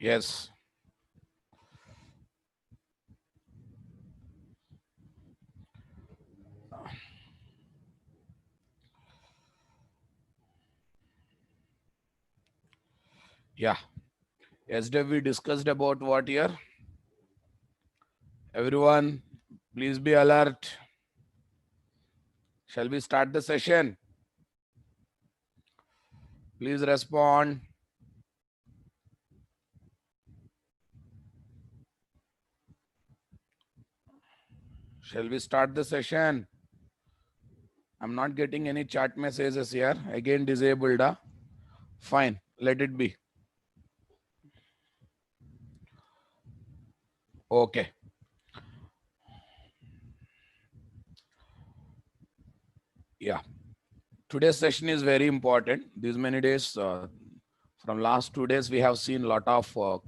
Yes. Yeah. Yesterday we discussed about what here? Everyone, please be alert. Shall we start the session? Please respond. Shall we start the session? I'm not getting any chat messages here. Again disabled. Huh? Fine. Let it be. Okay. Yeah. Today's session is very important. These many days, from last 2 days, we have seen a lot of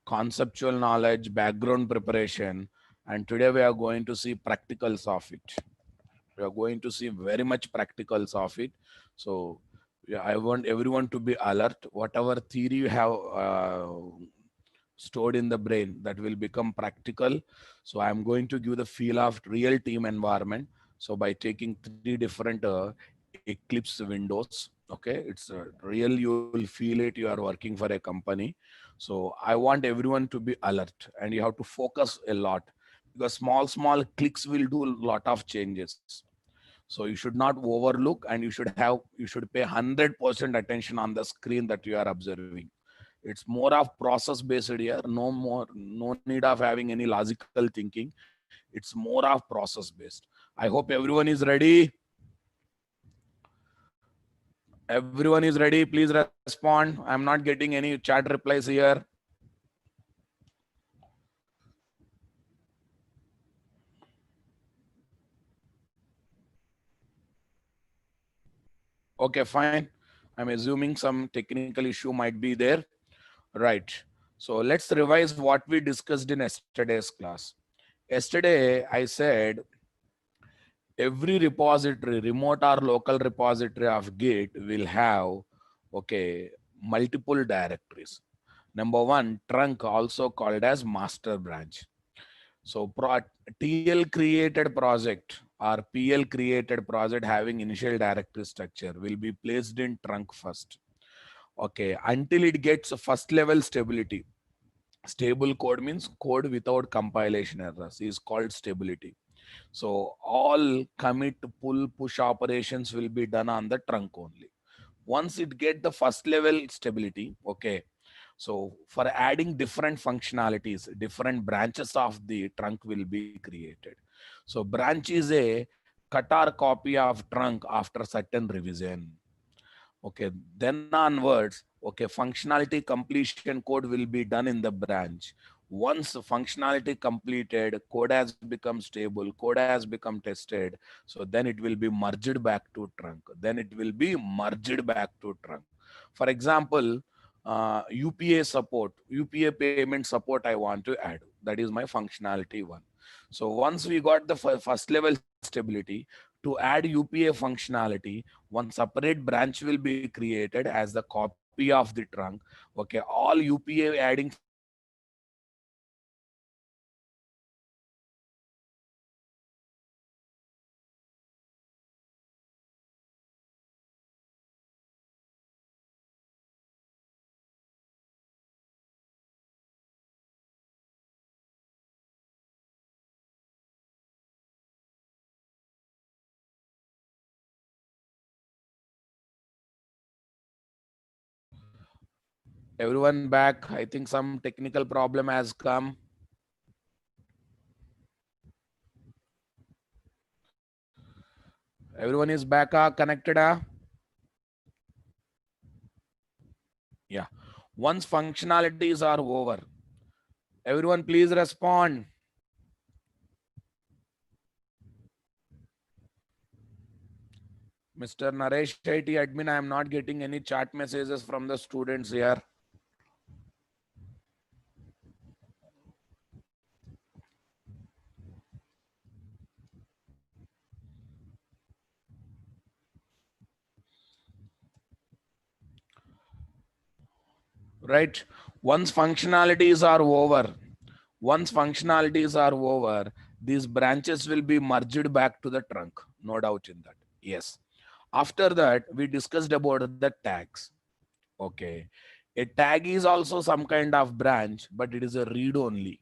conceptual knowledge, background preparation, and today we are going to see practicals of it. We are going to see very much practicals of it. So yeah, I want everyone to be alert. Whatever theory you have stored in the brain, that will become practical. So I'm going to give the feel of real team environment. So by taking three different Eclipse windows, okay, it's real, you will feel it, you are working for a company. So I want everyone to be alert and you have to focus a lot, because small clicks will do a lot of changes. So you should not overlook, and you should pay 100% attention on the screen that you are observing. It's more of process based here. No need of having any logical thinking. It's more of process based. I hope everyone is ready. Everyone is ready. Please respond. I'm not getting any chat replies here. Okay, fine. I'm assuming some technical issue might be there. Right. So let's revise what we discussed in yesterday's class. Yesterday, I said every repository, remote or local repository of Git will have, okay, multiple directories. Number one, trunk, also called as master branch. So TL created project or PL created project having initial directory structure will be placed in trunk first. Okay, until it gets first level stability. Stable code means code without compilation errors is called stability. So all commit, pull, push operations will be done on the trunk only. Once it get the first level stability, okay. So for adding different functionalities, different branches of the trunk will be created. So branch is a cut or copy of trunk after certain revision. Okay, then onwards, okay, functionality completion code will be done in the branch. Once functionality completed, code has become stable, code has become tested. So then it will be merged back to trunk. Then it will be merged back to trunk. For example, UPA support, UPA payment support I want to add. That is my functionality one. So once we got the first level stability, to add UPA functionality, one separate branch will be created as the copy of the trunk. Okay, all UPA adding functionalities will be created as the copy of the trunk. So then it will be merged back to trunk. So once it gets merged back to trunk, okay, then it will be everyone back. I think some technical problem has come. Everyone is back, connected. Yeah. Once functionalities are over, everyone please respond. Mr. Naresh IT admin, I am not getting any chat messages from the students here. Right. Once functionalities are over, once functionalities are over, these branches will be merged back to the trunk. No doubt in that. Yes. After that, we discussed about the tags. Okay. A tag is also some kind of branch, but it is a read only.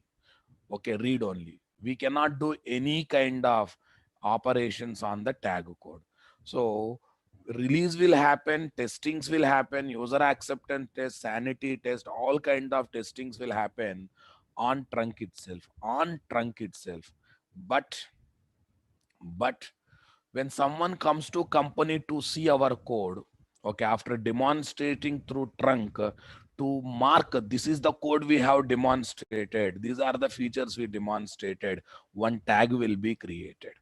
Okay, read only. We cannot do any kind of operations on the tag code. So release will happen, testings will happen, user acceptance test, sanity test, all kind of testings will happen on trunk itself, on trunk itself. But when someone comes to company to see our code, okay, after demonstrating through trunk, to mark this is the code we have demonstrated, these are the features we demonstrated, one tag will be created.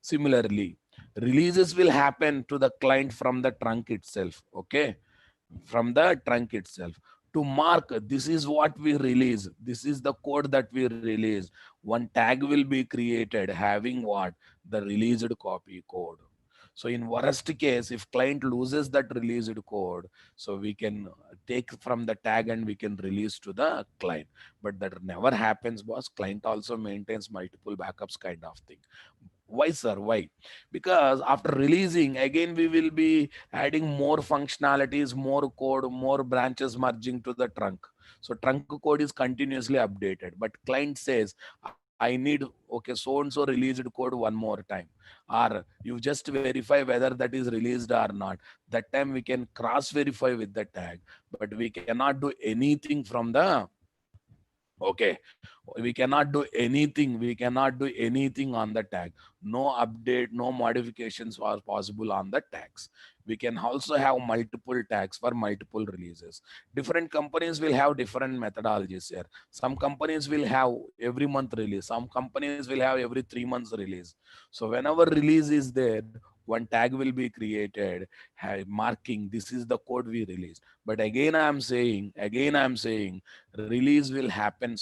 Similarly, releases will happen to the client from the trunk itself. Okay, from the trunk itself, to mark this is what we release, this is the code that we release, one tag will be created having what, the released copy code. So in worst case, if client loses that released code, so we can take from the tag and we can release to the client. But that never happens, boss. Client also maintains multiple backups kind of thing. Why, sir? Why? Because after releasing, again we will be adding more functionalities, more code, more branches merging to the trunk. So trunk code is continuously updated. But client says, I need, okay, so and so released code one more time. Or you just verify whether that is released or not. That time we can cross verify with the tag, but we cannot do anything from the, okay, we cannot do anything, we cannot do anything on the tag. No update, no modifications are possible on the tags. We can also have multiple tags for multiple releases. Different companies will have different methodologies here. Some companies will have every month release, some companies will have every 3 months release. So whenever release is there, one tag will be created marking this is the code we released. But again I'm saying release will happen,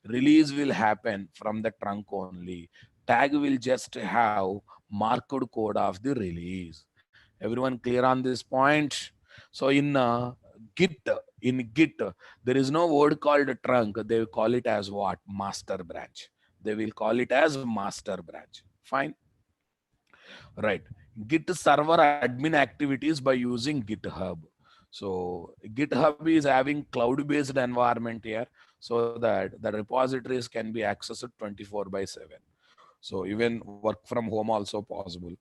release will happen from the trunk only. Tag will just have marked code of the release. Everyone clear on this point? So in git, in git there is no word called trunk, they will call it as what, master branch. They will call it as master branch. Fine. Right. Git server admin activities by using GitHub. So GitHub is having cloud-based environment here, so that the repositories can be accessed 24/7. So even work from home also possible.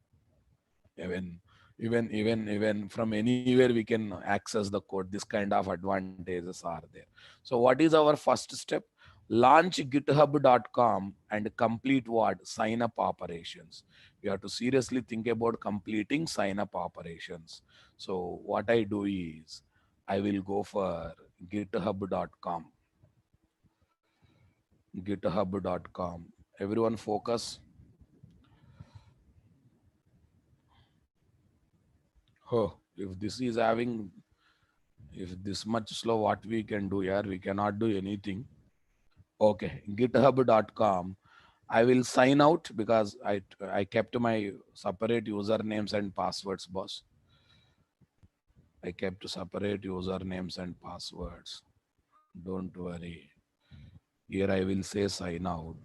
Even even from anywhere we can access the code. This kind of advantages are there. So what is our first step? Launch github.com and complete what, sign up operations. We have to seriously think about completing sign up operations. So what I do is I will go for github.com. Github.com. Everyone focus. Oh, if this is having, if this much slow, what we can do here, we cannot do anything. Okay, github.com. I will sign out because I kept my separate usernames and passwords, boss. I kept separate usernames and passwords. Don't worry. Here I will say sign out.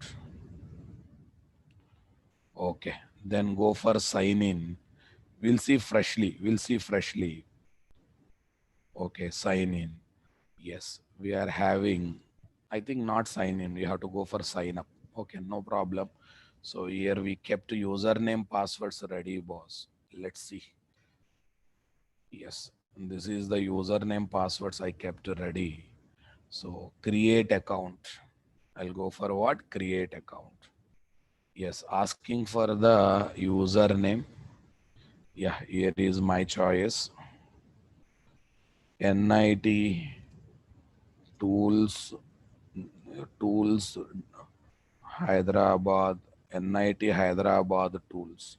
Okay, then go for sign in. We'll see freshly. We'll see freshly. Okay, sign in. Yes, we are having, I think not sign in, we have to go for sign up. Okay, no problem. So here we kept username passwords ready, boss. Let's see. Yes, this is the username passwords I kept ready. So create account. I'll go for what? Create account. Yes, asking for the username. Yeah, here is my choice. NIT tools, tools Hyderabad, NIT Hyderabad tools,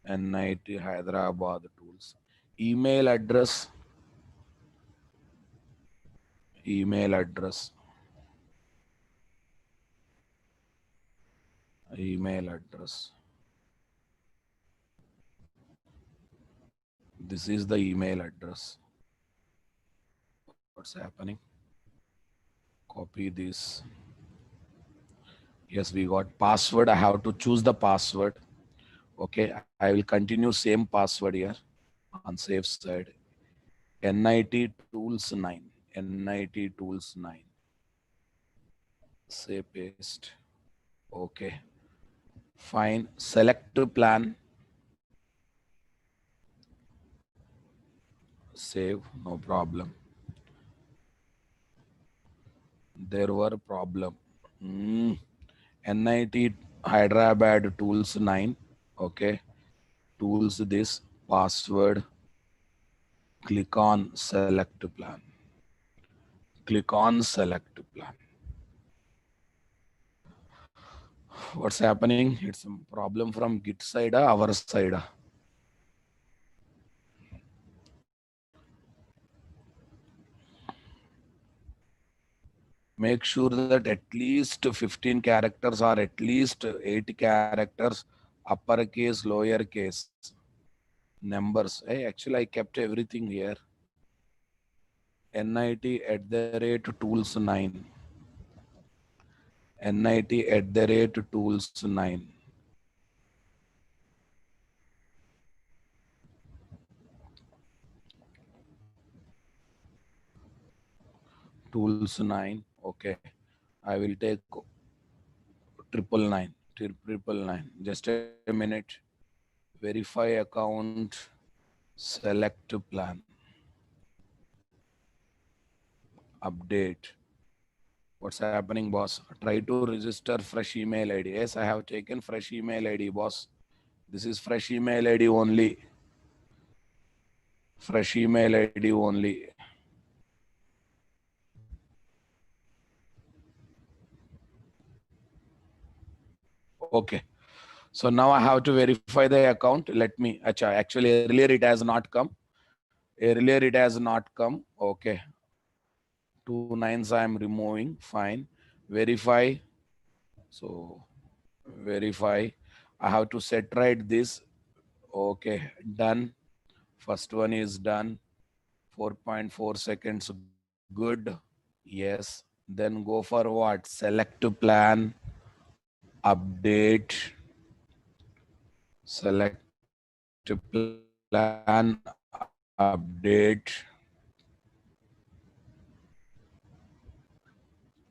NIT Hyderabad tools. Email address, email address, email address. This is the email address. What's happening? Copy this. Yes, we got password. I have to choose the password. Okay, I will continue same password here on safe side. NIT tools 9. NIT tools 9. Say paste. Okay. Fine. Select to plan. Save. No problem. There were problem. NIT Hyderabad tools 9. Okay. Tools this password. Click on select plan. Click on select plan. What's happening? It's a problem from Git side, our side. Make sure that at least 15 characters or at least 8 characters, uppercase, lowercase, numbers. Hey, actually, I kept everything here. NIT@tools9. NIT@tools9. Tools9. Okay. I will take 999. 999. Just a minute. Verify account. Select plan. Update. What's happening, boss? Try to register fresh email ID. Yes, I have taken fresh email ID, boss. This is fresh email ID only. Fresh email ID only. Okay. So now I have to verify the account. Let me, actually earlier it has not come. Earlier it has not come. Okay. 2 9s I am removing. Fine. Verify. So verify. I have to set right this. Okay. Done. First one is done. 4.4 seconds. Good. Yes. Then go for what? Select plan. Update. Select plan. Update.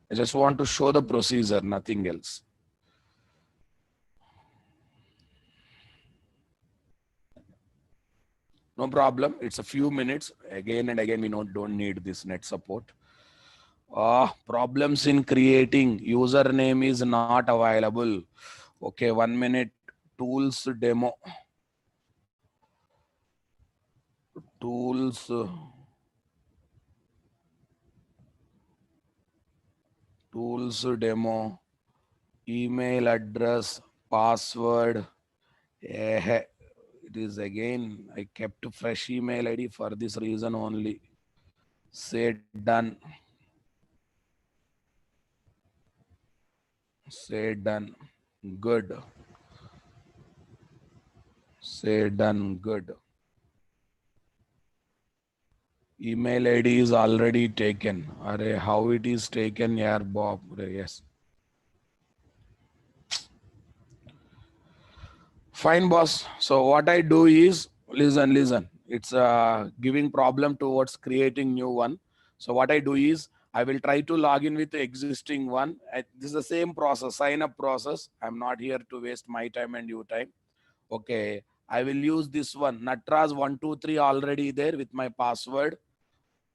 I just want to show the procedure, nothing else. No problem. It's a few minutes. Again and again, we don't need this net support. Problems in creating. Username is not available. Okay, 1 minute. Tools demo. Tools. Tools demo. Email address. Password. It is again, I kept fresh email ID for this reason only. Say done. Say done. Good. Say done. Good. Email ID is already taken. Array, how it is taken here, Bob? Yes. Fine, boss. So what I do is, listen. It's giving problem towards creating new one. So what I do is, I will try to log in with the existing one. This is the same process, sign up process. I'm not here to waste my time and your time. Okay, I will use this one. Natraz123 already there with my password.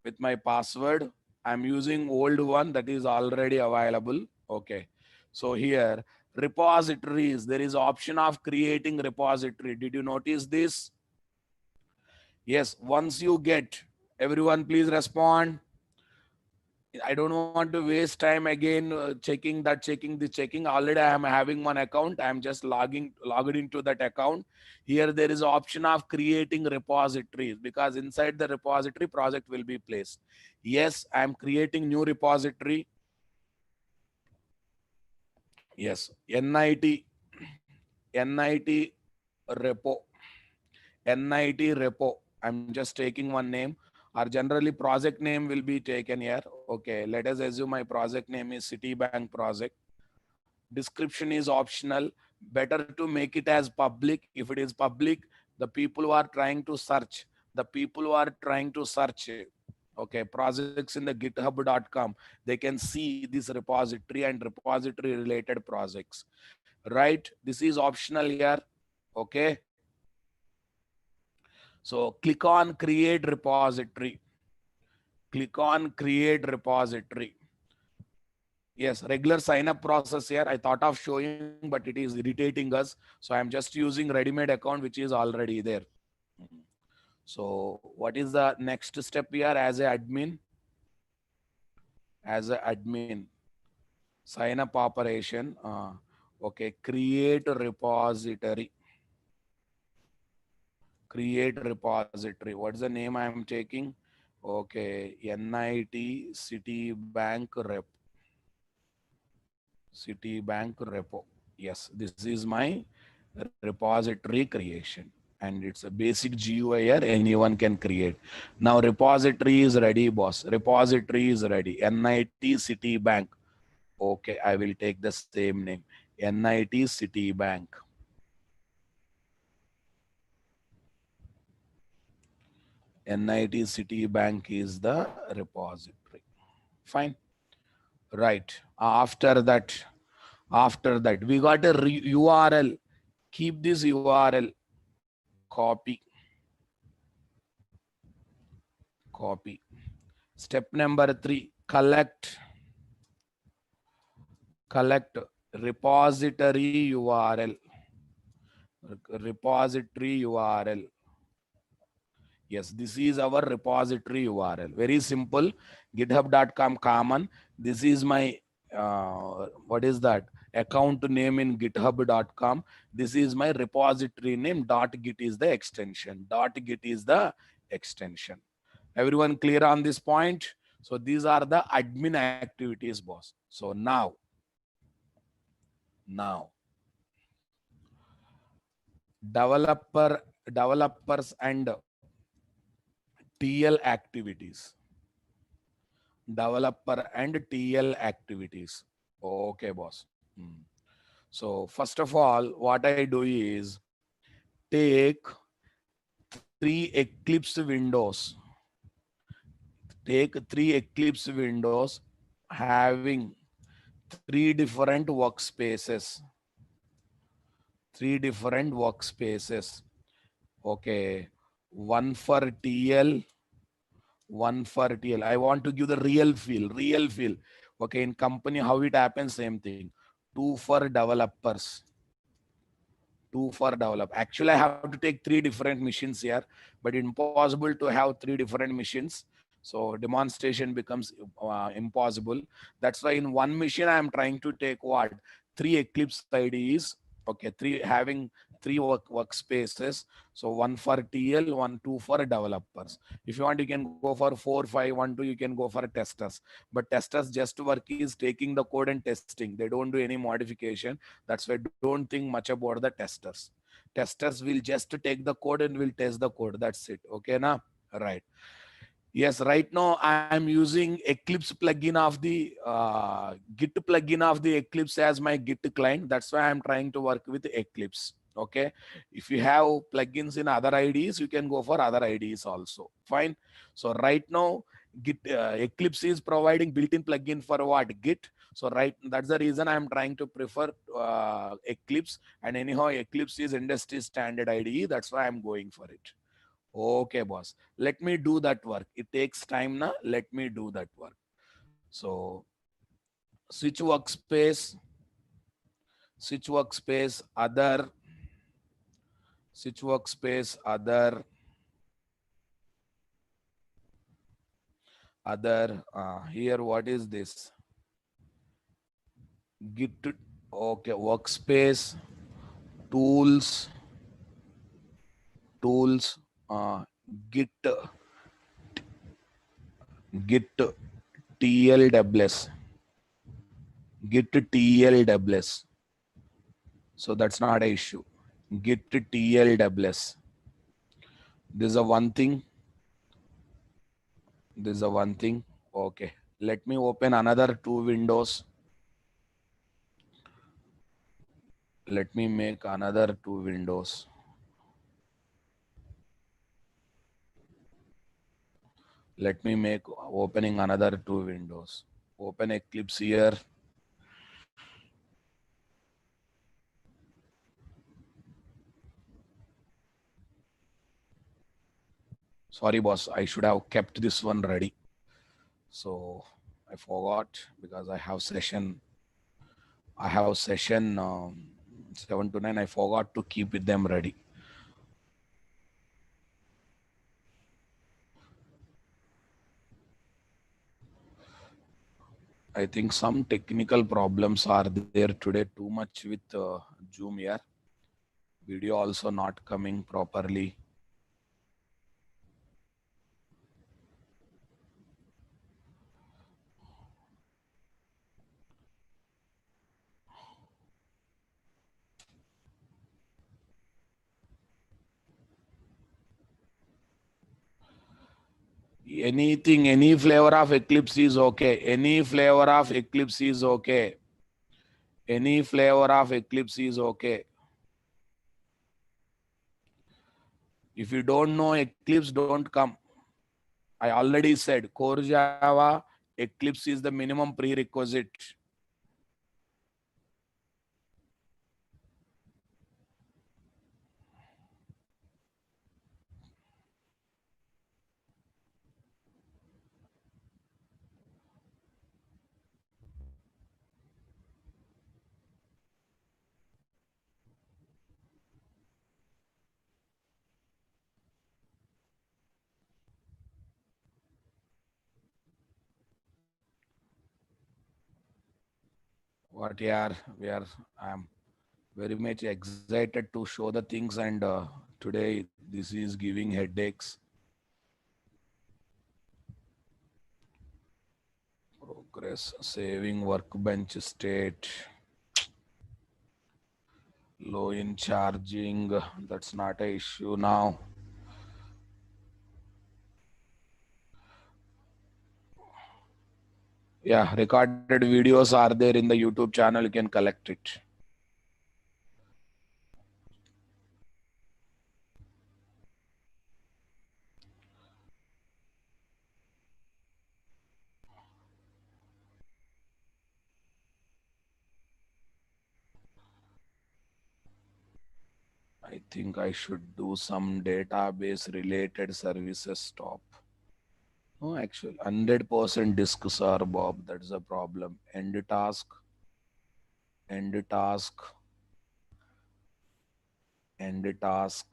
With my password, I'm using old one that is already available. Okay, so here repositories, there is option of creating repository. Did you notice this? Yes, once you get, everyone please respond. I don't want to waste time again checking that, checking the checking. Already I am having one account. I am just logged into that account. Here there is option of creating repositories because inside the repository project will be placed. Yes, I am creating new repository. Yes, NIT repo. NIT repo. I'm just taking one name. or generally project name will be taken here. Okay, let us assume my project name is Citibank project. Description is optional. Better to make it as public. If it is public, the people who are trying to search, okay, projects in the github.com, they can see this repository and repository related projects, right? This is optional here. Okay, so click on create repository. Click on create repository. Yes, regular sign up process here. I thought of showing, but it is irritating us. So I'm just using ready-made account, which is already there. So what is the next step here as a admin? As a admin, sign up operation. Okay, create repository. Create repository. What's the name I am taking? Okay, NIT Citibank Rep. Citibank Repo. Yes, this is my repository creation, and it's a basic GUI here. Anyone can create. Now repository is ready, boss. Repository is ready. NIT Citibank. Okay, I will take the same name. NIT Citibank. NIT Citibank is the repository. Fine. Right. After that, we got a URL. Keep this URL. Copy. Copy. Step number 3, collect repository URL. Repository URL. Yes, this is our repository URL. Very simple. GitHub.com common. This is my what is that? Account name in github.com. This is my repository name. .git is the extension. .git is the extension. Everyone clear on this point? So these are the admin activities, boss. So now developers and TL activities. Developer and TL activities. Okay, boss. So first of all, what I do is take 3 Eclipse windows. Take 3 Eclipse windows having 3 different workspaces. 3 different workspaces. Okay. One for TL, one for TL. I want to give the real feel. Okay, in company, how it happens, same thing. 2 for developers. 2 for develop. Actually, I have to take 3 different machines here, but impossible to have 3 different machines. So demonstration becomes impossible. That's why in one machine, I am trying to take what? 3 Eclipse IDEs. Okay, having 3 workspaces. So one for TL, 1, 2 for developers. If you want, you can go for 4, 5, 1, 2. You can go for testers. But testers just work is taking the code and testing. They don't do any modification. That's why don't think much about the testers. Testers will just take the code and will test the code. That's it. Okay, na? Right. Yes, right now I'm using Eclipse plugin of the Git plugin of the Eclipse as my Git client. That's why I'm trying to work with Eclipse. Okay. If you have plugins in other IDs, you can go for other IDs also. Fine. So right now, Git Eclipse is providing built-in plugin for what? Git. So that's the reason I'm trying to prefer Eclipse. And anyhow, Eclipse is industry standard IDE. That's why I'm going for it. Okay, boss. Let me do that work. It takes time now. Let me do that work. So switch workspace, other, here, what is this? Git, okay, workspace, tools, Git TLWS. Git TLWS. So that's not an issue. Git TLWS. This is a one thing. This is the one thing. Okay. Let me open another two windows. Let me make another two windows. Let me make opening another two windows. Open Eclipse here. Sorry, boss. I should have kept this one ready. So I forgot because I have session. I have session 7 to 9. I forgot to keep with them ready. I think some technical problems are there today. Too much with Zoom here. Video also not coming properly. Anything, any flavor of Eclipse is okay. Any flavor of Eclipse is okay. Any flavor of Eclipse is okay. If you don't know Eclipse, don't come. I already said Core Java, Eclipse is the minimum prerequisite. What I'm very much excited to show the things, and today this is giving headaches. Progress, saving workbench state, low in charging. That's not a issue now. Yeah, recorded videos are there in the YouTube channel. You can collect it. I think I should do some database related services stop. No, actually, 100% disk, sir, Bob. That's a problem. End task, end task, end task,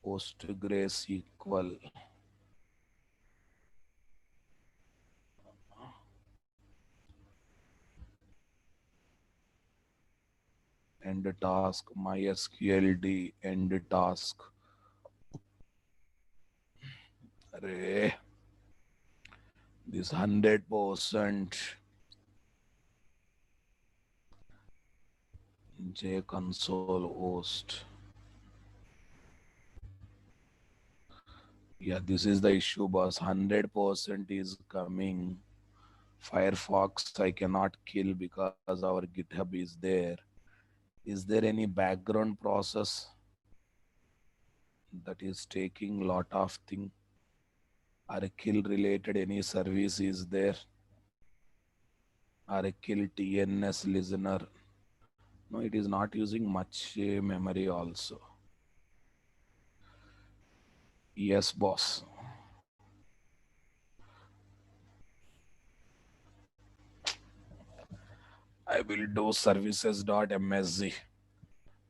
PostgreSQL, end task, MySQLD, end task. Array, this 100% JConsole host. Yeah, this is the issue, boss. 100% is coming. Firefox I cannot kill because our GitHub is there. Is there any background process that is taking lot of thing? Are kill related any service is there? Are kill TNS listener? No, it is not using much memory also. Yes, boss. I will do services.msg.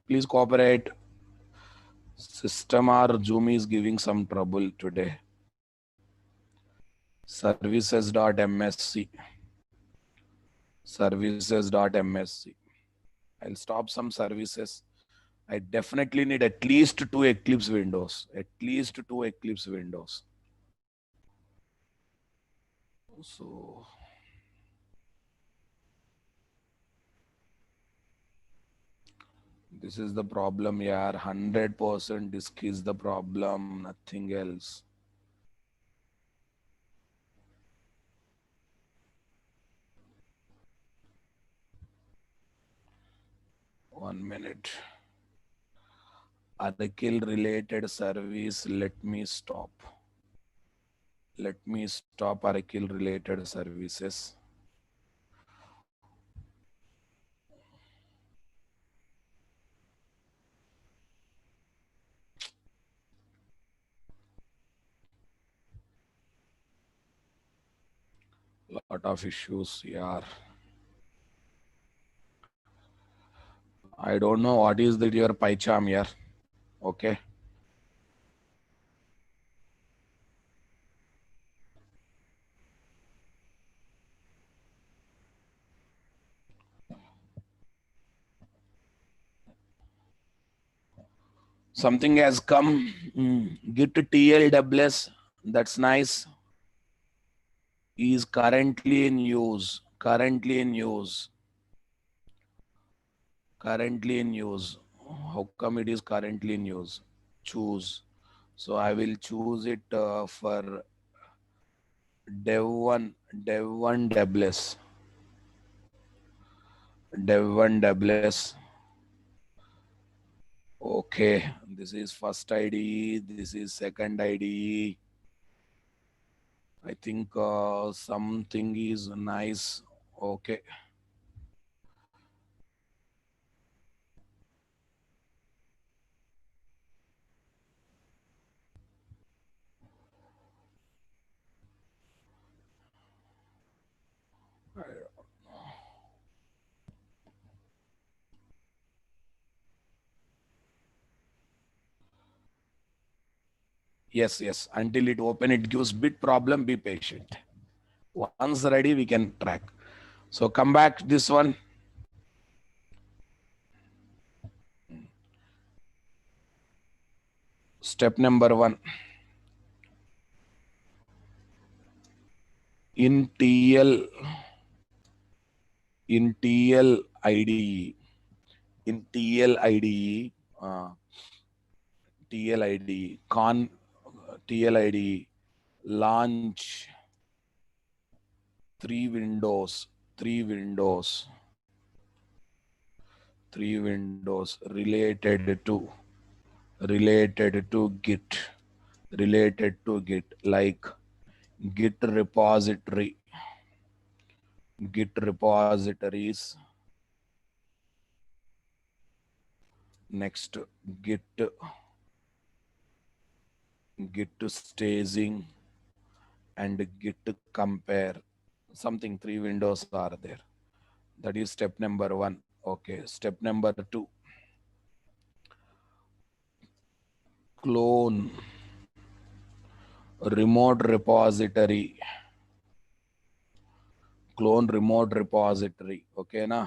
Please cooperate. System or Zoom is giving some trouble today. Services.msc. Services.msc. I'll stop some services. I definitely need at least two Eclipse windows. At least two Eclipse windows. So This is the problem, yaar. 100% disk is the problem, nothing else. One minute. Article related service. Let me stop. Let me stop Article related services. Lot of issues, yeah. I don't know what is that your PyCharm here. Okay. Something has come. Git TLWS. That's nice. Is currently in use. Currently in use. Currently in use. How come it is currently in use? Choose. So I will choose it for dev1 dev1 WS. Dev1 WS. Okay, this is first IDE, this is second IDE. I think something is nice. Okay. Yes, yes. Until it open, it gives bit problem. Be patient. Once ready, we can track. So come back this one. Step number 1. In TL, in TL IDE, in TL IDE, uh, TL IDE, TL IDE, launch three windows, three windows, three windows related to Git, related to Git, like Git repository, Git repositories, next Git, Git staging, and Git compare. Something three windows are there. That is step number 1. Okay, step number 2. Clone remote repository, clone remote repository. Okay, na?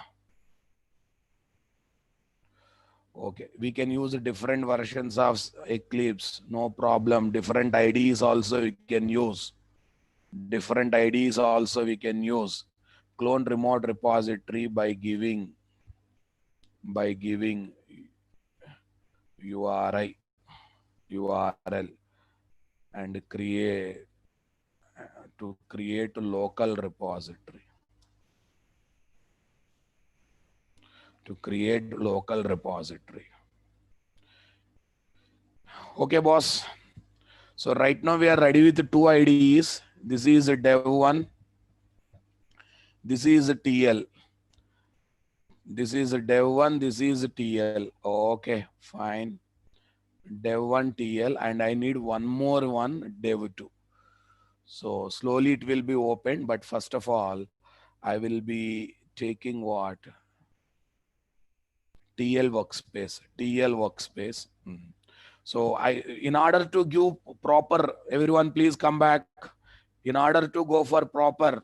Okay, we can use different versions of Eclipse, no problem. Different IDs also we can use. Different IDs also we can use. Clone remote repository by giving URI, URL, and create local repository. To create local repository. Okay, boss. So right now we are ready with two IDEs. This is dev1. This is TL. This is dev1. This is TL. Okay, fine. Dev1 TL, and I need one more one, dev2. So slowly it will be opened, but first of all, I will be taking what? TL workspace. TL workspace. So in order to give proper, everyone please come back. In order to go for proper,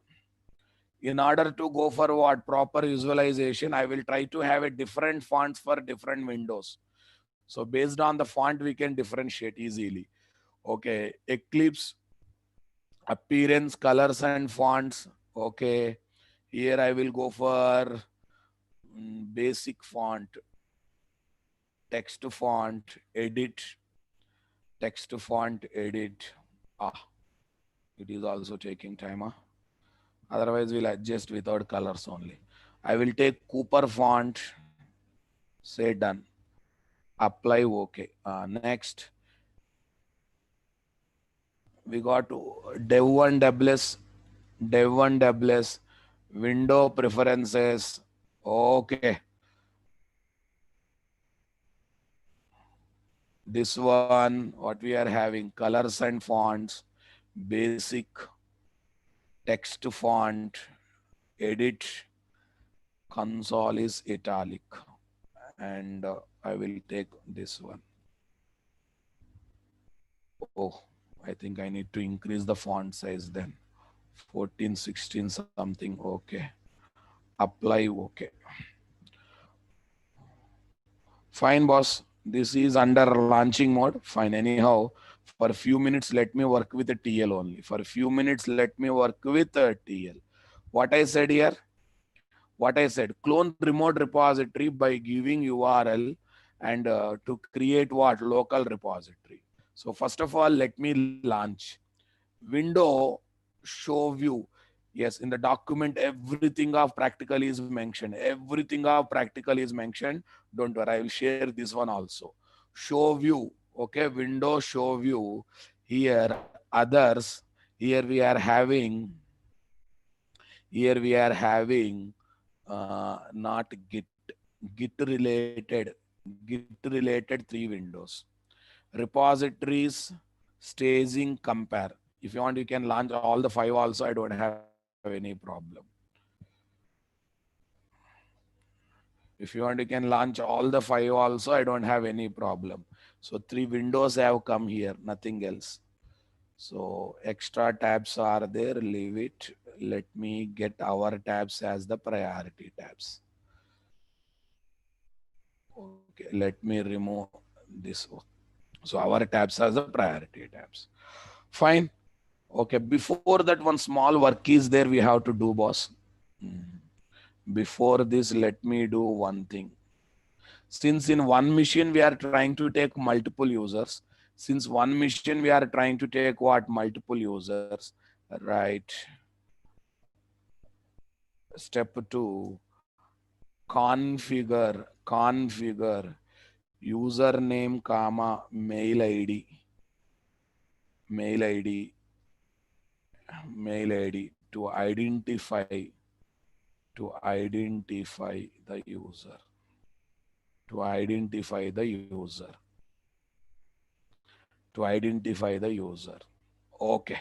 in order to go for what? Proper visualization, I will try to have a different fonts for different windows. So based on the font, we can differentiate easily. Okay, Eclipse, appearance, colors and fonts. Okay, here I will go for basic font. text to font, edit, text to font, edit. Ah, it is also taking time. Huh? Otherwise, we'll adjust without colors only. I will take Cooper font, say done, apply, okay. Next, we got dev1 doubles, dev1 doubles, window preferences. Okay, this one, what we are having, colors and fonts, basic, text to font, edit, console is italic, and I will take this one. Oh, I think I need to increase the font size then. 14, 16 something. Okay. Apply. Okay. Fine, boss. This is under launching mode. Fine. Anyhow, for a few minutes, let me work with a TL only. For a few minutes, let me work with a TL. What I said here? What I said, clone remote repository by giving URL and to create what? Local repository. So first of all, let me launch. Window, show view. Yes, in the document, everything of practical is mentioned. Everything of practical is mentioned. Don't worry, I will share this one also. Show view. Okay, window, show view. Here, others. Here we are having. Here we are having not Git related. Git related 3 windows. Repositories, staging, compare. If you want, you can launch all the 5 also. I don't have any problem. If you want, you can launch all the 5 also. I don't have any problem. So 3 windows have come here, nothing else. So extra tabs are there, leave it. Let me get our tabs as the priority tabs. Okay, let me remove this one. So our tabs are the priority tabs. Fine. Okay, before that, one small work is there we have to do, boss. Before this, let me do one thing. Since in one machine we are trying to take multiple users, since one machine we are trying to take what? Multiple users, right? Step 2, configure username, comma, mail ID, mail ID, mail ID to identify the user, to identify the user, to identify the user. Okay.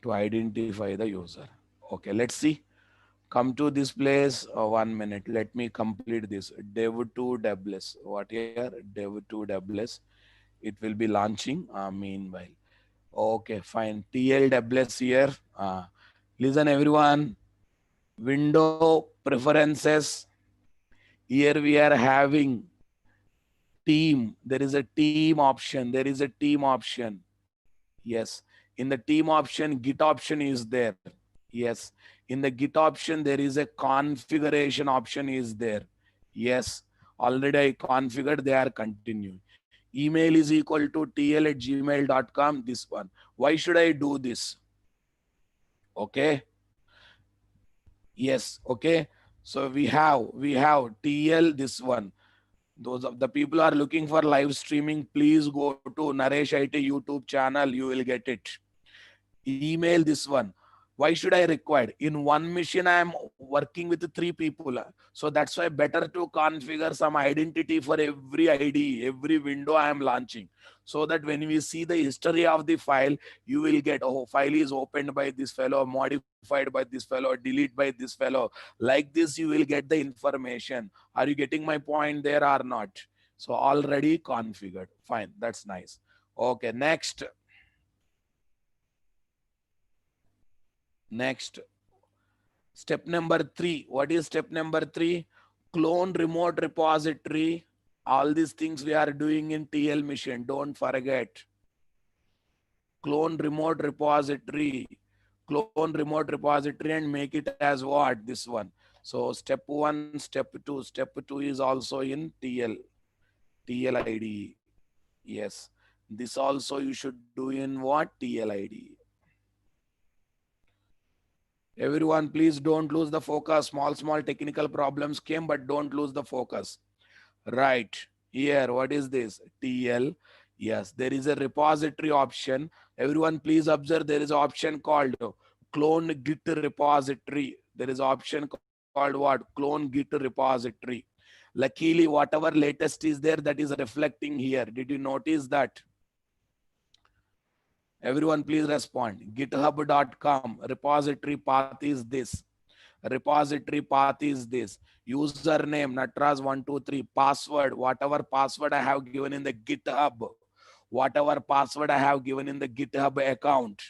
To identify the user. Okay, let's see. Come to this place. 1 minute. Let me complete this. Dev2 doubles. What here? Dev2 doubles. It will be launching meanwhile. Okay, fine. TL doubles here. Listen, everyone. Window preferences. Here we are having team. There is a team option. There is a team option. Yes. In the team option, Git option is there. Yes. In the Git option, there is a configuration option is there. Yes. Already I configured, they are continuing. Email is equal to tl@gmail.com, this one. Why should I do this? Okay. Yes. Okay. So we have TL, this one. Those of the people are looking for live streaming, please go to Naresh IT YouTube channel. You will get it. Email, this one. Why should I require? In one machine, I am working with 3 people. So that's why better to configure some identity for every ID, every window I am launching. So that when we see the history of the file, you will get, oh, file is opened by this fellow, modified by this fellow, delete by this fellow. Like this, you will get the information. Are you getting my point there or not? So already configured. Fine. That's nice. Okay. Next. Step number 3. What is step number 3? Clone remote repository. All these things we are doing in TL mission. Don't forget. Clone remote repository. Clone remote repository and make it as what? This one. So step one, step two is also in TL IDE. Yes. This also you should do in what? TL IDE. Everyone, please don't lose the focus. Small technical problems came, but don't lose the focus. Right. Here, what is this? TL. Yes, there is a repository option. Everyone, please observe there is an option called clone git repository. There is an option called what? Clone git repository. Luckily, whatever latest is there, that is reflecting here. Did you notice that? Everyone, please respond. GitHub.com repository path is this. Repository path is this. Username Natras123. Password, whatever password I have given in the GitHub, whatever password I have given in the GitHub account,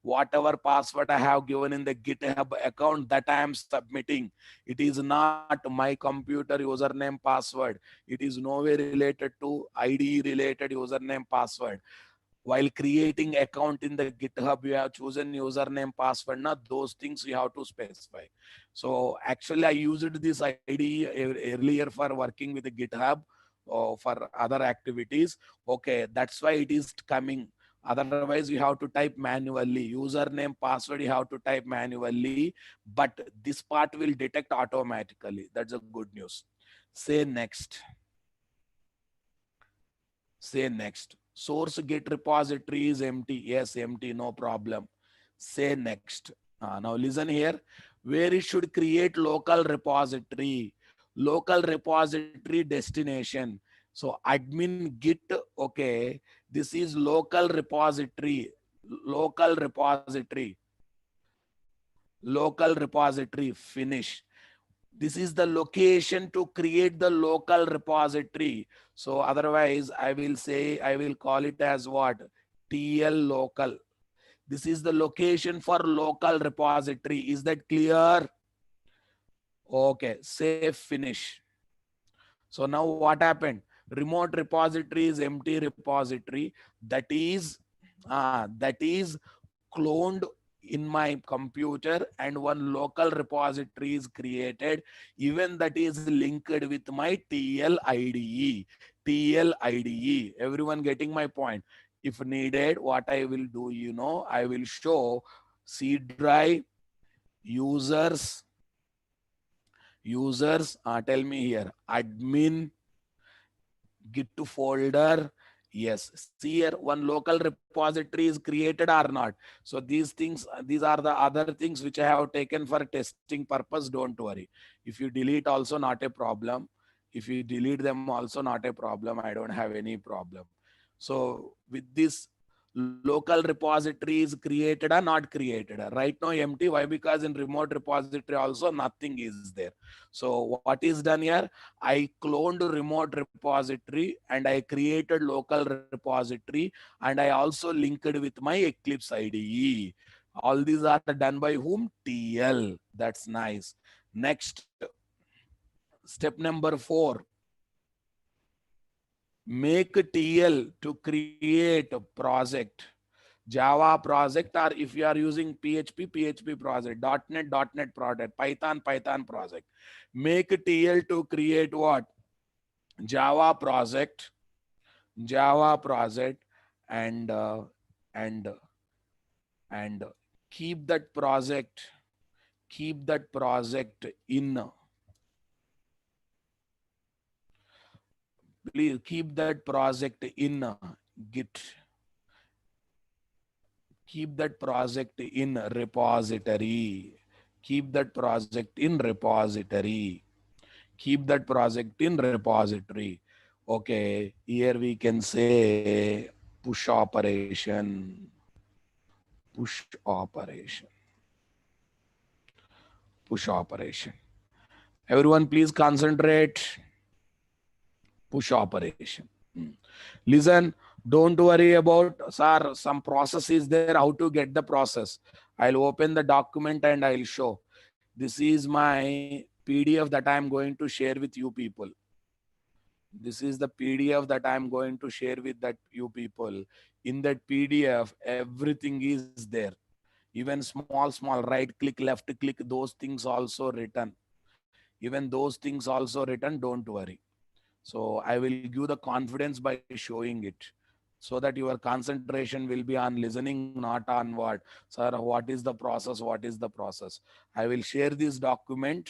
whatever password I have given in the GitHub account, that I am submitting. It is not my computer username password. It is nowhere related to IDE related username password. While creating account in the GitHub, you have chosen username password. Not those things you have to specify. So actually I used this ID earlier for working with the GitHub or for other activities. Okay, that's why it is coming. Otherwise you have to type manually. Username password you have to type manually, but this part will detect automatically. That's a good news. Say next. Say next. Source git repository is empty. Yes, empty, no problem. Say next. Now listen here. Where it should create local repository. Local repository destination. So admin git, okay. This is local repository. Local repository. Local repository, finish. This is the location to create the local repository. So otherwise I will say, I will call it as what? TL local. This is the location for local repository. Is that clear? Okay, save, finish. So now what happened? Remote repository is empty repository. That is cloned in my computer, and one local repository is created, even that is linked with my TL IDE. TL IDE. Everyone getting my point? If needed, what I will do, I will show C drive, users, tell me here, admin, git to folder. Yes, see here, one local repository is created or not. So these things, these are the other things which I have taken for testing purpose. Don't worry. If you delete also not a problem. If you delete them also not a problem. I don't have any problem. So with this, local repository is created or not created? Right now empty. Why? Because in remote repository also nothing is there. So what is done here? I cloned remote repository and I created local repository, and I also linked with my Eclipse IDE. All these are done by whom? TL. That's nice. Next, step number 4. Make TL to create a project. Java project, or if you are using PHP project, .NET project, Python project. Make TL to create what? Java project, and and and keep that project, in, please keep that project in Git. Keep that project in repository. Keep that project in repository. Keep that project in repository. Okay, here we can say push operation. Push operation. Push operation. Everyone, please concentrate. Push operation. Listen, don't worry about, sir, some process is there, how to get the process. I'll open the document and I'll show. This is my PDF that I'm going to share with you people. This is the PDF that I'm going to share with that you people. In that PDF, everything is there. Even small, right click, left click, those things also written. Even those things also written, don't worry. So I will give the confidence by showing it, so that your concentration will be on listening, not on what, sir, what is the process, what is the process. I will share this document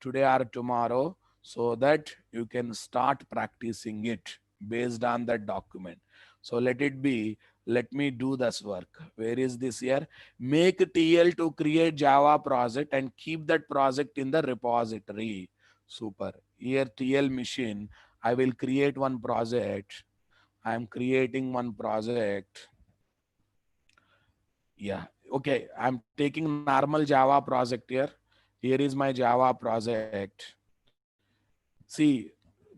today or tomorrow, so that you can start practicing it based on that document. So let it be. Let me do this work. Where is this here? Make TL to create Java project and keep that project in the repository. Super. Here TL machine. I will create one project. I am creating one project. Yeah. Okay. I'm taking normal Java project here. Here is my Java project. See,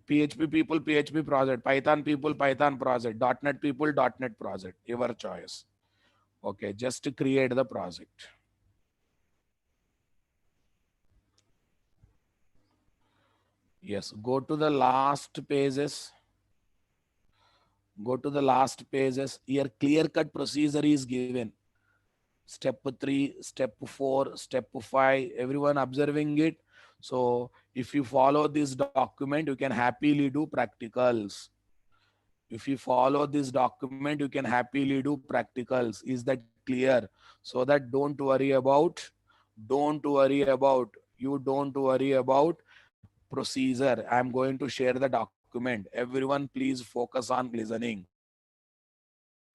PHP people, PHP project, Python people, Python project, .NET people, .NET project, your choice. Okay, just to create the project. Yes, go to the last pages. Go to the last pages. Here, clear cut procedure is given. Step 3, step 4, step 5. Everyone observing it. So, if you follow this document, you can happily do practicals. If you follow this document, you can happily do practicals. Is that clear? So that don't worry about procedure. I'm going to share the document. Everyone please focus on listening.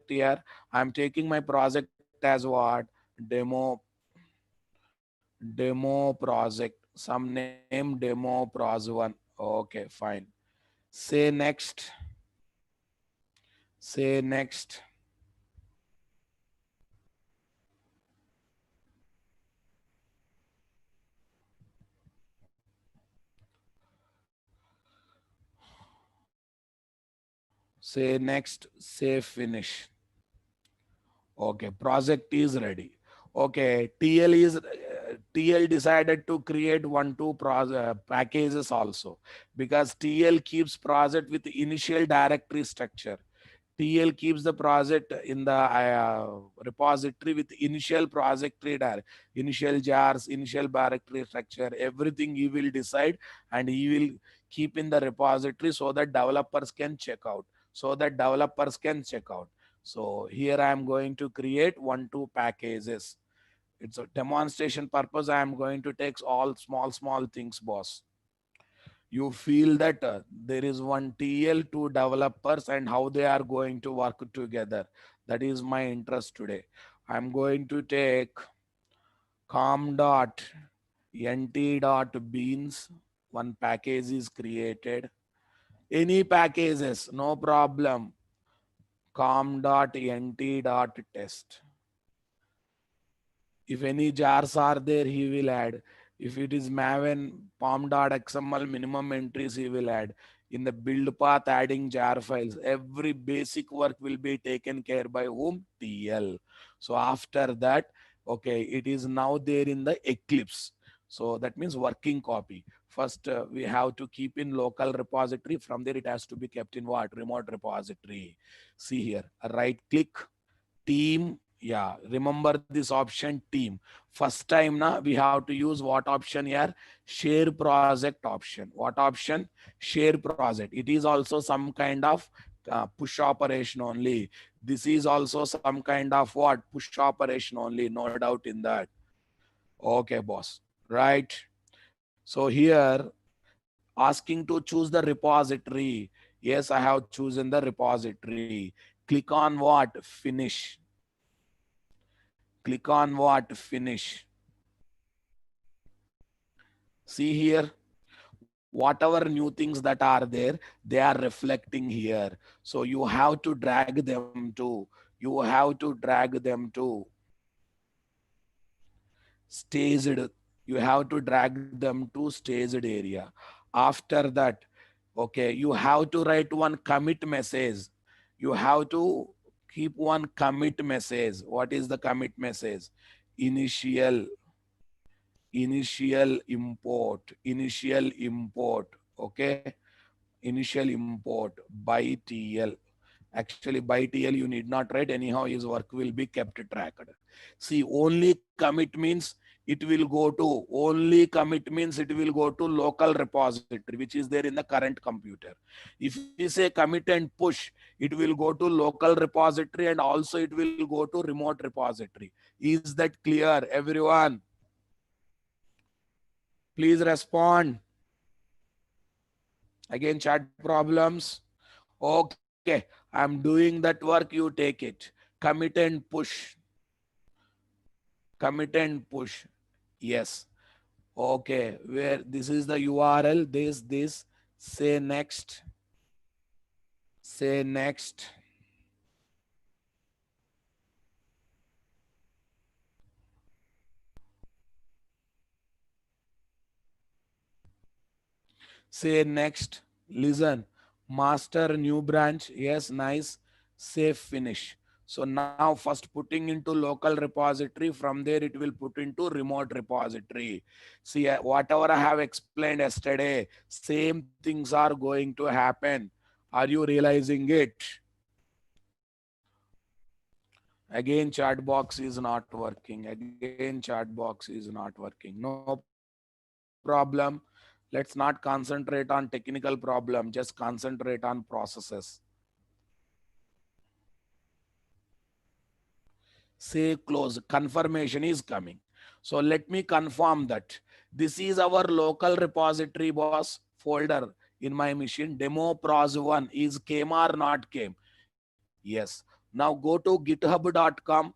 Here I'm taking my project as what? Demo, demo project, some name demo pros 1. Okay, fine. Say next. Say next. Say next. Say finish. Okay, project is ready. Okay, TL decided to create packages also, because TL keeps project with initial directory structure. TL keeps the project in the repository with initial initial jars, initial directory structure, everything he will decide, and he will keep in the repository, so that developers can check out. So here I am going to create 1, 2 packages. It's a demonstration purpose. I am going to take all small things, boss. You feel that there is one TL, two developers, and how they are going to work together. That is my interest today. I'm going to take com dot nt dot beans. One package is created. Any packages, no problem. Com dot nt dot test. If any jars are there, he will add. If it is Maven, pom.xml minimum entries, he will add. In the build path, adding jar files, every basic work will be taken care by whom? TL. So after that, okay, it is now there in the Eclipse. So that means working copy. First, we have to keep in local repository. From there, it has to be kept in what? Remote repository. See here, right click, team. Yeah, remember this option, team. First time now we have to use what option here? Share project option. What option? Share project. It is also some kind of push operation only. This is also some kind of what? Push operation only, no doubt in that. Okay, boss. Right. So here asking to choose the repository. Yes, I have chosen the repository. Click on what? Finish. Click on what? Finish. See here, whatever new things that are there, they are reflecting here. So you have to drag them to, staged. You have to drag them to staged area. After that, okay, you have to write one commit message. You have to keep one commit message. What is the commit message? Initial initial import. Okay, initial import by TL. Actually by TL you need not write, anyhow his work will be kept tracked. See, only commit means it will go to only commit means it will go to local repository, which is there in the current computer. If we say commit and push, it will go to local repository and also it will go to remote repository. Is that clear, everyone? Please respond. Again, chat problems. Okay, I'm doing that work, you take it. Commit and push. Commit and push. Yes. Okay, where this is the URL, this, say next, say next. Say next, listen, master new branch, yes, nice, save finish. So now first putting into local repository, from there it will put into remote repository. See, whatever I have explained yesterday, same things are going to happen. Are you realizing it? Again, chat box is not working. Again, chat box is not working. No problem. Let's not concentrate on technical problem. Just concentrate on processes. Say close. Confirmation is coming. So let me confirm that this is our local repository, boss, folder in my machine. Demo pros1 is came or not came. Yes. Now go to github.com.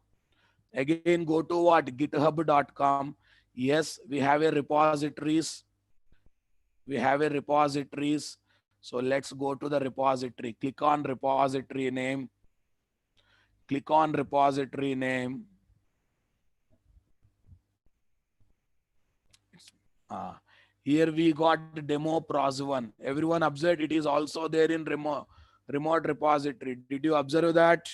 Again, go to what? github.com. Yes, we have a repositories. We have a repositories. So let's go to the repository. Click on repository name. Click on repository name. Ah, here we got demo pros1. Everyone observed it is also there in remote repository. Did you observe that?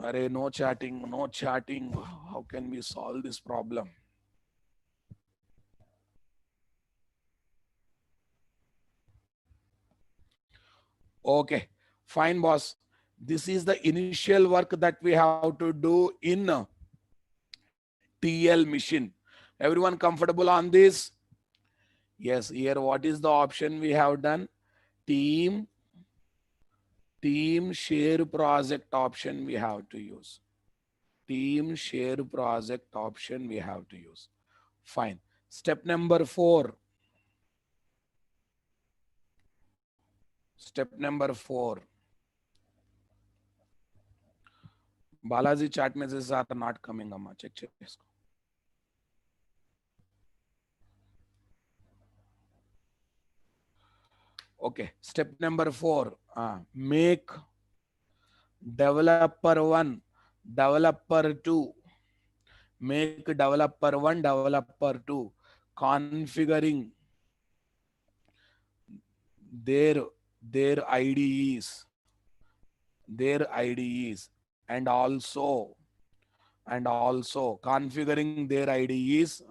Array, no chatting, no chatting. How can we solve this problem? Okay, fine, boss. This is the initial work that we have to do in TL machine. Everyone comfortable on this? Yes, here what is the option we have done? Team share project option we have to use. Team share project option we have to use. Fine. Step number 4. Step number 4. Balaji chat messages are not coming. Amma. Check. Okay. Step number 4. Make developer 1, developer 2. Make developer 1, developer 2. Configuring their IDEs. Their IDEs. And also configuring their IDEs.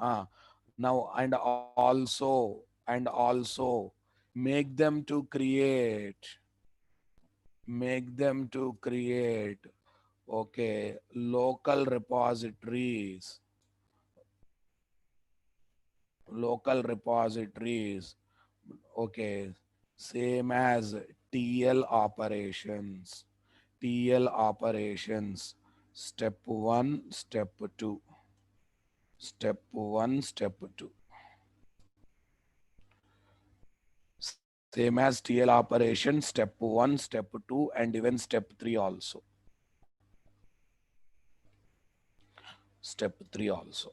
Now and also make them to create okay, local repositories. Okay, same as TL operations. Step 1, step 2. Step 1, step 2. Same as TL operation, step 1, step 2, and even step 3 also. Step 3 also.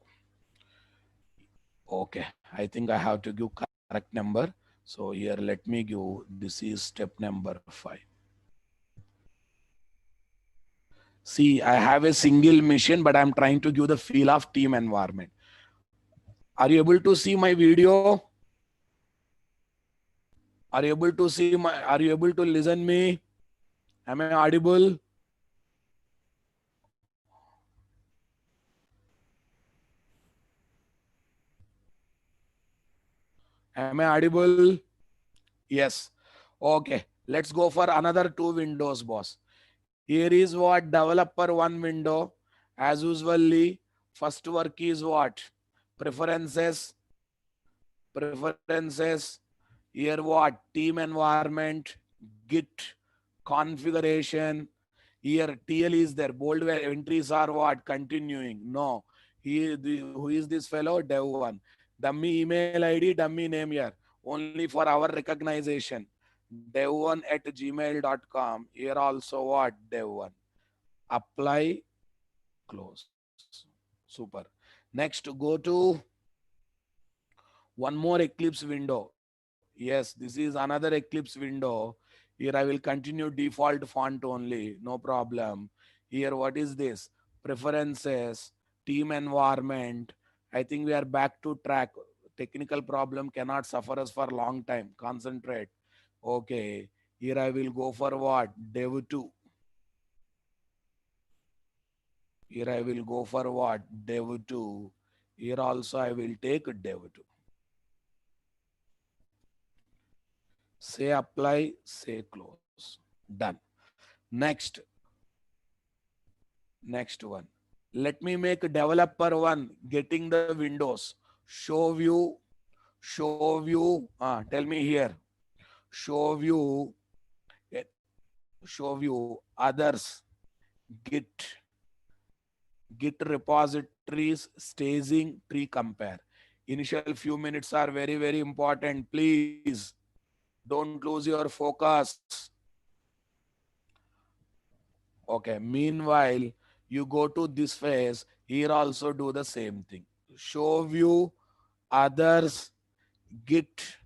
Okay, I think I have to give correct number. So here, let me give, this is step number 5. See, I have a single mission, but I'm trying to give the feel of team environment. Are you able to see my video? Are you able to see my, are you able to listen me? Am I audible? Am I audible? Yes. Okay. Let's go for another 2 windows, boss. Here is what developer 1 window As usually, first work is what? Preferences, preferences. Here what? Team environment, Git, configuration. Here TL is there. Bold entries are what? Continuing. No. Who is this fellow? Dev1. Dummy email ID, dummy name here. Only for our recognition. dev1@gmail.com. Here also what? Dev1. Apply, close. Super. Next, go to one more Eclipse window. Yes, this is another Eclipse window. Here I will continue default font only, no problem. Here, what is this? Preferences, team environment. I think we are back to track. Technical problem cannot suffer us for a long time. Concentrate. Okay. Here I will go for what? Dev2. Here I will go for what? Dev2. Here also I will take Dev2. Say apply, say close. Done. Next, next one. Let me make developer one, getting the windows. Show view. Tell me here. Show view, eh, show view, others, Git, Git repositories, staging, tree compare. Initial few minutes are very, very important. Please don't lose your focus. Okay. Meanwhile, you go to this phase. Here also do the same thing. Show view, others, Git,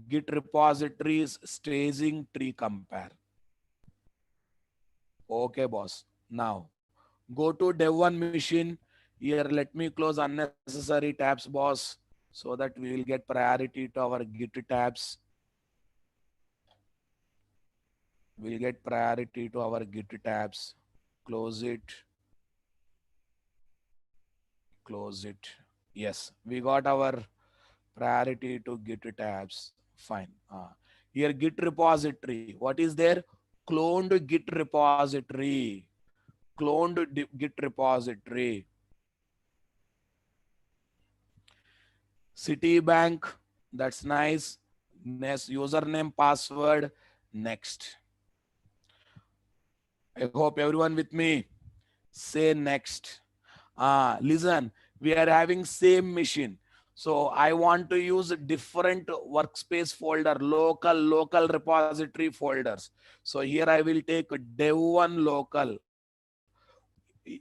Git repositories, staging, tree compare. Okay, boss. Now go to dev1 machine. Here, let me close unnecessary tabs, boss, so that we will get priority to our Git tabs. We'll get priority to our Git tabs. Close it. Close it. Yes, we got our priority to Git tabs. Fine. Here, Git repository. What is there? Cloned Git repository. Cloned Git repository. Citibank. That's nice. Next, username, password. Next. I hope everyone with me. Say next. Listen, we are having same machine. So I want to use different workspace folder, local repository folders. So here I will take dev1 local.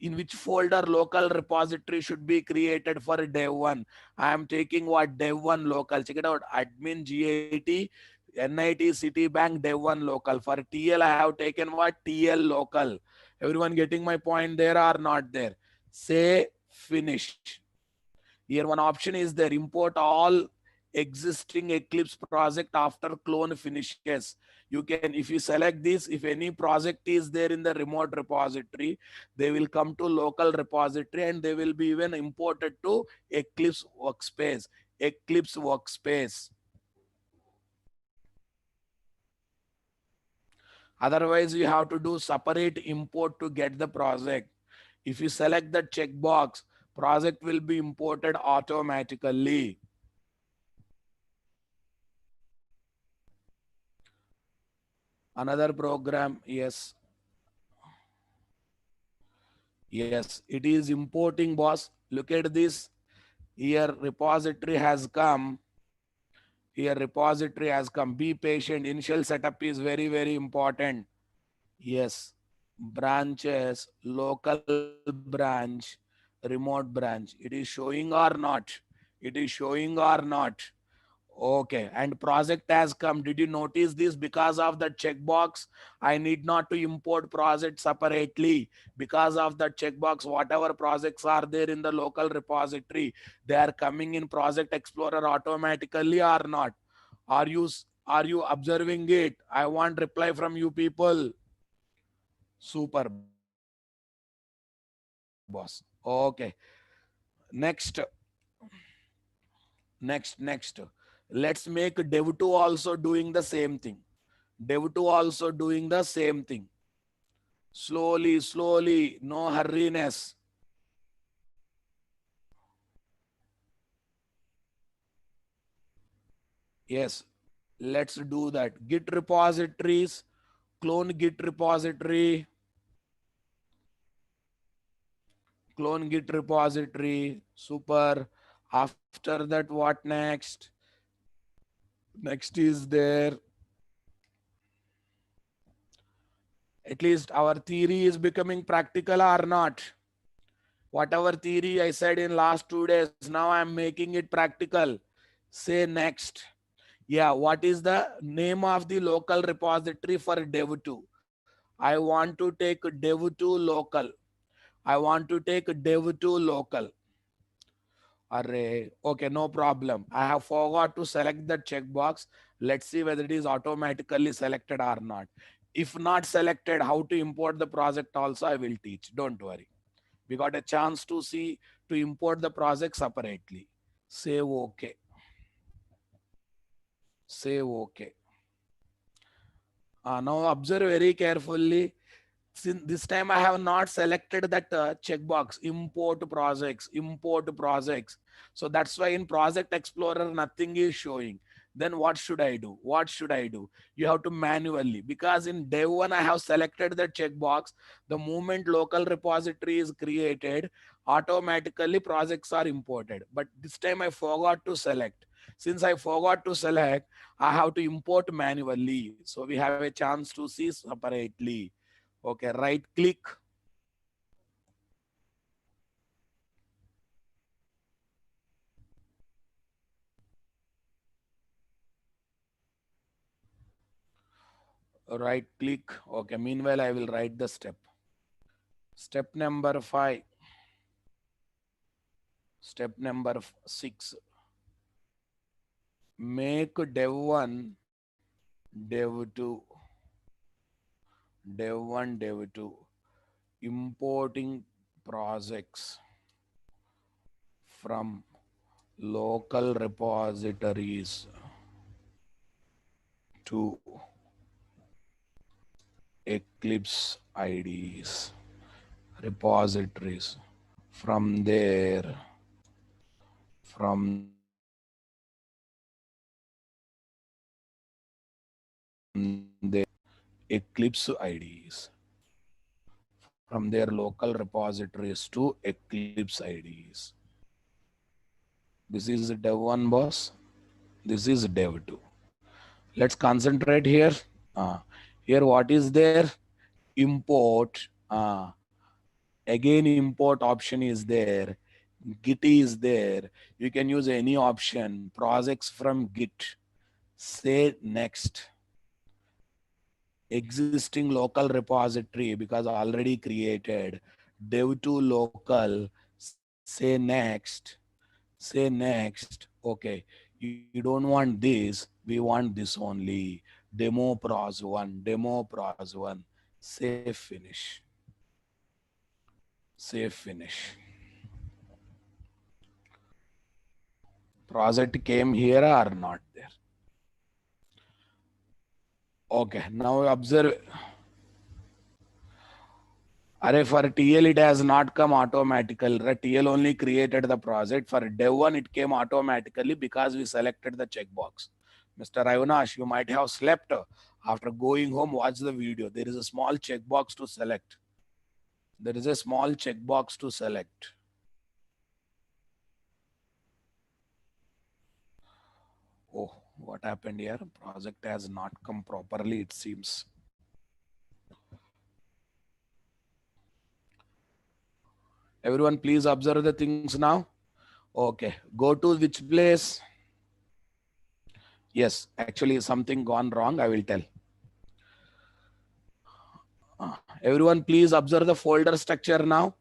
In which folder local repository should be created for dev1? I am taking what? Dev1 local. Check it out. Admin GIT NIT Citibank dev1 local. For TL I have taken what? TL local. Everyone getting my point there or not there? Say finish. Here one option is there, import all existing Eclipse project after clone finishes. You can, if you select this, if any project is there in the remote repository, they will come to local repository and they will be even imported to Eclipse workspace. Eclipse workspace. Otherwise, you have to do separate import to get the project. If you select the checkbox, project will be imported automatically. Another program, yes. Yes, it is importing, boss. Look at this. Here repository has come. Here repository has come. Be patient. Initial setup is very, very important. Yes. Branches, local branch, remote branch. It is showing or not? It is showing or not? Okay, and project has come. Did you notice this? Because of the checkbox, I need not to import project separately. Because of the checkbox, whatever projects are there in the local repository, they are coming in Project Explorer automatically or not? Are you are you observing it? I want reply from you people. Super, boss. Okay. Next, next. Let's make dev2 also doing the same thing. Dev2 also doing the same thing. Slowly, slowly, no hurriness. Yes, let's do that. Git repositories, clone Git repository, clone Git repository. Super. After that, what next? Next is there. At least our theory is becoming practical or not. Whatever theory I said in last 2 days, now I'm making it practical. Say next. Yeah, what is the name of the local repository for dev2? I want to take dev2 local. I want to take dev2 local. Array. Okay, no problem. I have forgot to select the checkbox. Let's see whether it is automatically selected or not. If not selected, how to import the project also I will teach. Don't worry. We got a chance to see to import the project separately. Save OK. Save OK. Now observe very carefully. Since this time I have not selected that checkbox, import projects. So that's why in Project Explorer, nothing is showing. Then what should I do? What should I do? You have to manually, because in Dev1, I have selected the checkbox. The moment local repository is created, automatically projects are imported. But this time I forgot to select. Since I forgot to select, I have to import manually. So we have a chance to see separately. Okay, right click. Right click. Okay, meanwhile, I will write the step. Step number 5. Step number 6. Make dev1, dev2, dev1, dev2. Importing projects from local repositories to Eclipse IDs, repositories. From there, from the Eclipse IDs, from their local repositories to Eclipse IDs. This is dev1 boss. This is dev2. Let's concentrate here. Here what is there? Import. Again, import option is there. Git is there. You can use any option. Projects from Git. Say next. Existing local repository because already created. Dev2 local. Say next. Say next. Okay, you don't want this, we want this only. Demo pros1, demo pros1. Save finish. Save finish. Project came here or not there? Okay, now observe. Array, for TL it has not come automatically. TL only created the project. For dev1 it came automatically because we selected the checkbox. Mr. Avinash, you might have slept. After going home, watch the video. There is a small checkbox to select. There is a small checkbox to select. Oh, what happened here? Project has not come properly, it seems. Everyone, please observe the things now. Okay, go to which place? Yes, actually something gone wrong, I will tell. Everyone, please observe the folder structure now.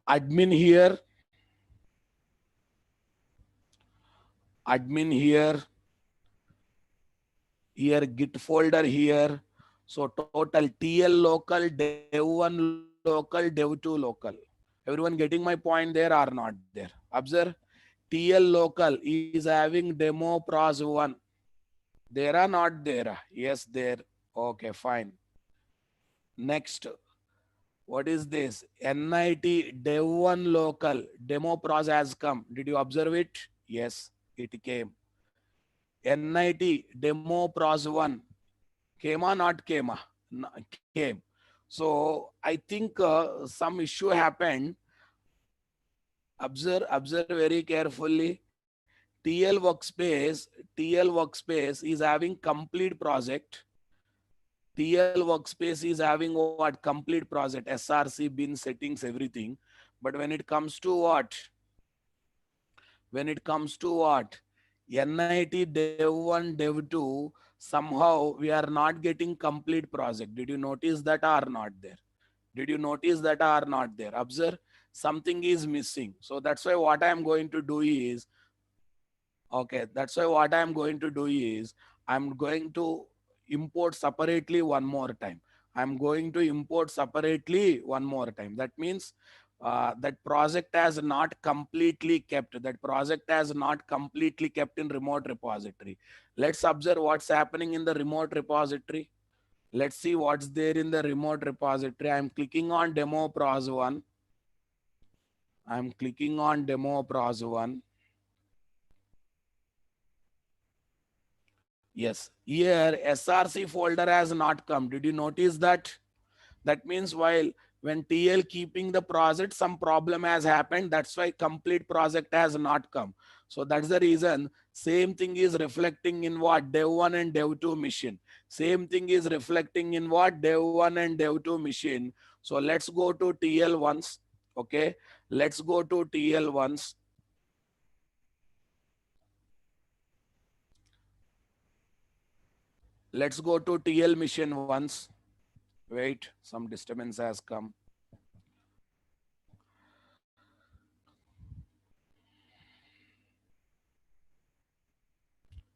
Admin here. Admin here. Here, Git folder here. So total TL local, dev1 local, dev2 local. Everyone getting my point there or not there? Observe. TL local is having demo pros1. There are not there. Yes, there. Okay, fine. Next, what is this? NIT Dev 1 local demo pros has come. Did you observe it? Yes, it came. NIT demo pros 1 came or not came? Came. So I think some issue happened. Observe very carefully. TL workspace is having complete project. TL workspace is having what? Complete project, SRC, bin settings, everything. But when it comes to what? When it comes to what? NIT Dev 1, Dev 2, somehow we are not getting complete project. Did you notice that or not there? Did you notice that or not there? Observe, something is missing. So that's why what I am going to do is, okay, that's why what I'm going to do is I'm going to import separately one more time. I'm going to import separately one more time. That means that project has not completely kept, that project has not completely kept in remote repository. Let's observe what's happening in the remote repository. Let's see what's there in the remote repository. I'm clicking on demo pros one. I'm clicking on demo pros one. Yes, here SRC folder has not come. Did you notice that? That means while when TL keeping the project, some problem has happened. That's why complete project has not come. So that's the reason. Same thing is reflecting in what? Dev 1 and Dev 2 machine. Same thing is reflecting in what? Dev 1 and Dev 2 machine. So let's go to TL once. Okay. Let's go to TL once. Let's go to TL mission once. Wait, some disturbance has come.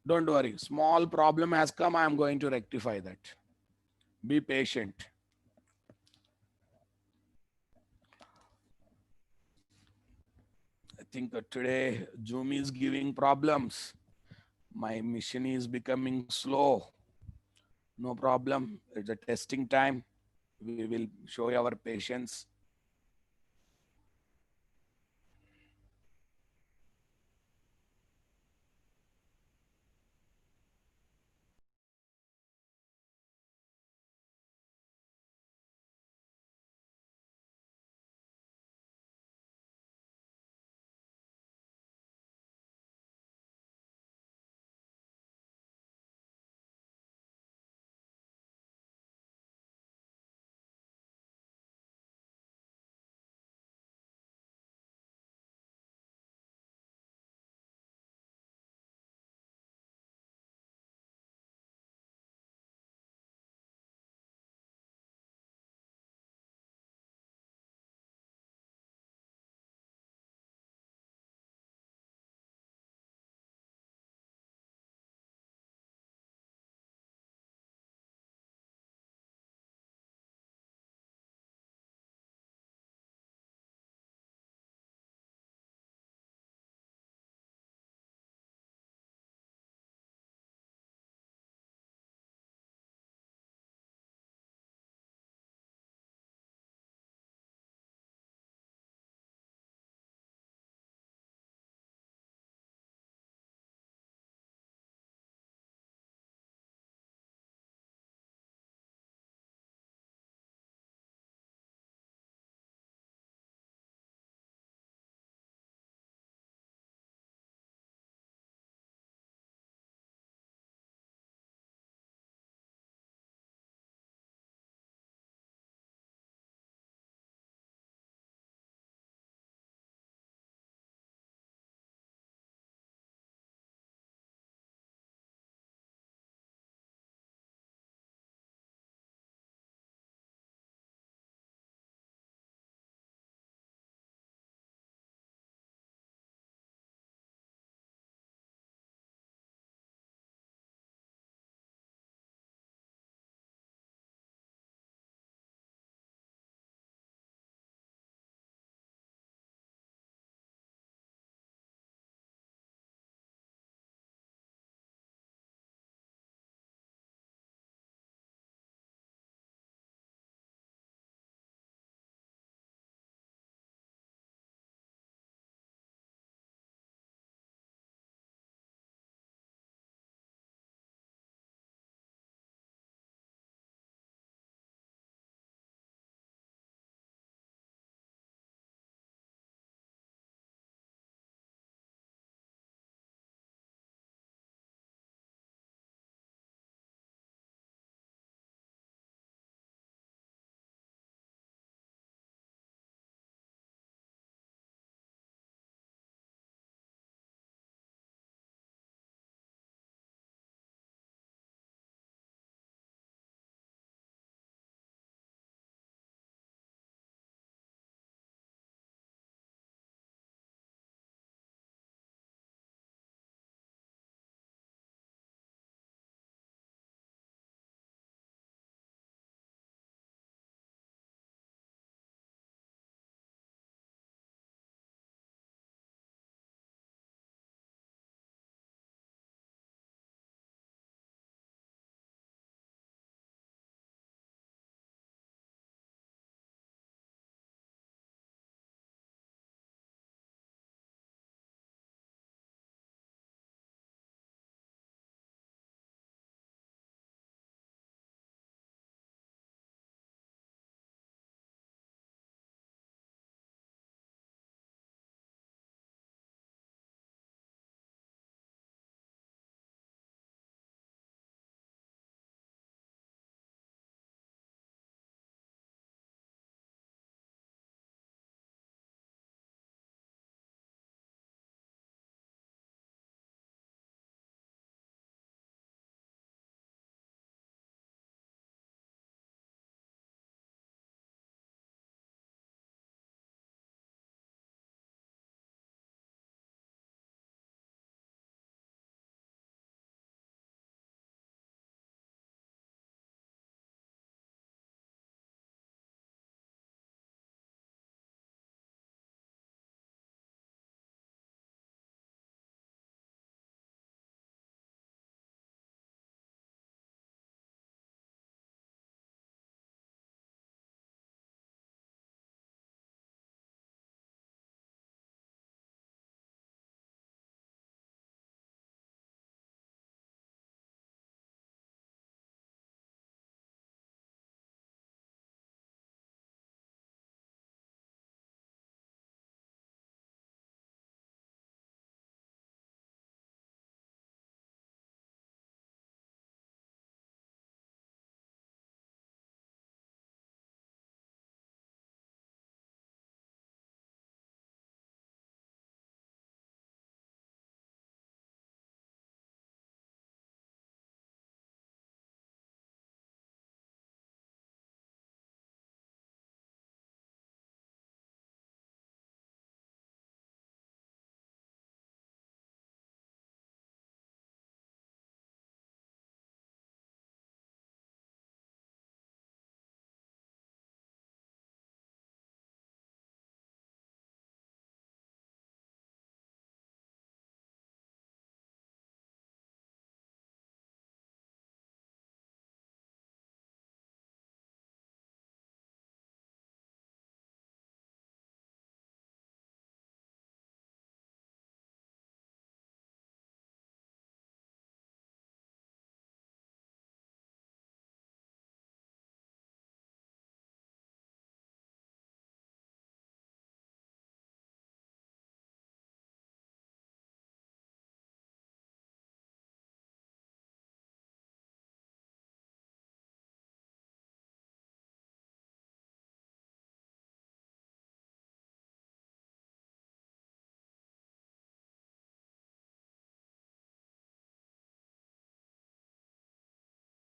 Don't worry, small problem has come. I am going to rectify that. Be patient. I think today Zoom is giving problems. My mission is becoming slow. No problem. It's a testing time. We will show our patience.